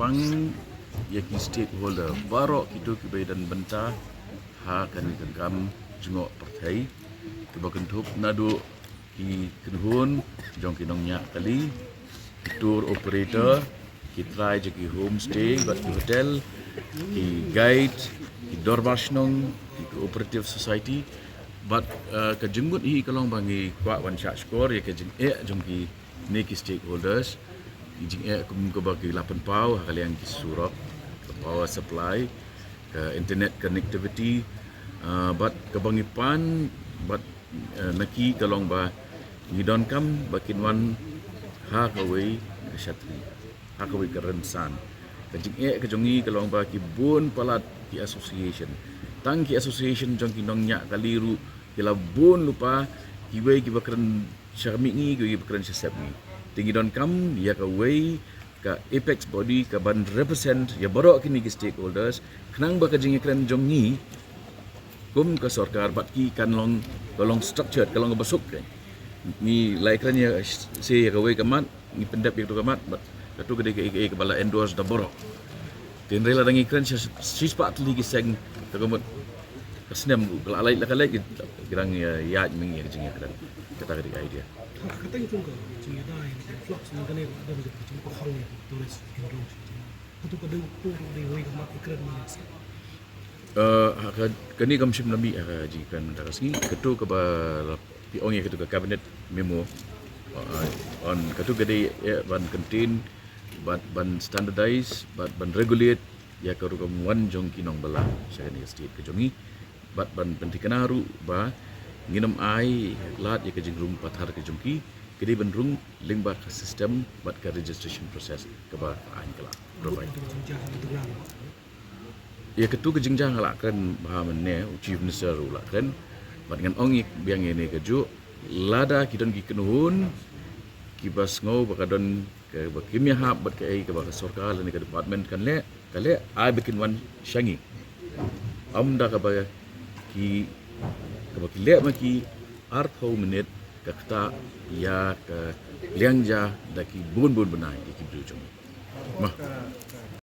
pang yaki stakeholder barok kita kibai dan bentah ha kan gegam jengok partai kebakentup nadu ki kenhun jong kinong nyak kali tour operator ki try je ki homestay bat ki hotel ki guide ki dormas nong ki cooperative society but ka jenggut hi kalong bangi kwa wan sha skor ya ka jeng jong ki ne ki stakeholders jing kum ko bagi 8 pau kalian ki surok power supply ke internet connectivity but kebangipan but naki kalong ba ngidon kam bakin wan ha kawai kesatri ha kawai kerensan kajing kejongi kalong ba ki bun palat ki association tang ki association jong ki nong nya kaliru kila bun lupa ki wei ki bakren syarmi ngi ki bakren syasabni tinggi don kam ya kawai ka apex body ka ban represent ya borok kini ki stakeholders kenang ba kajing kren jong ni kum ka sarkar bat ki kan long kolong structured kalong basuk kan ni laikran ya se ya kawai kamat ni pendap ya kamat bat katu gede ke kepala endorse da borok tin rela dangi kren sispat li ki seng kagamut kesnam alai lakalai kirang ya mengi kajing kren kata gede idea kata itu enggak jadi dai flux dengan ini ada begitu cuma kau yang tulis Indonesia itu kadang tu di wei kemat ikran ni kani kam sim nabi jikan darasni ketu ke ba piong ya ketu ke cabinet memo on ketu gede ban contain ban standardize ban regulate ya ke rukam wan jong kinong bala saya ni state ke jongi ban pentikana haru ba nginam ai lat ya ke jingrum pathar ke jongki kedi benrung link ba ke sistem bat ke registration process ke ba ain kala provide ya ketu ke jingjang ala kan ba menne chief minister ula kan bat ngan ong biang ini ke ju lada kidon ki kenuhun ki bas ngau bakadon ke ba kimia hab bat ke ai ke ba sarkar ni ke department kan le kale ai bikin wan shangi amda ka ba ki kalau kita maki arthau menit kata ya ke liangja daki bun benai di kibru jom. Mah.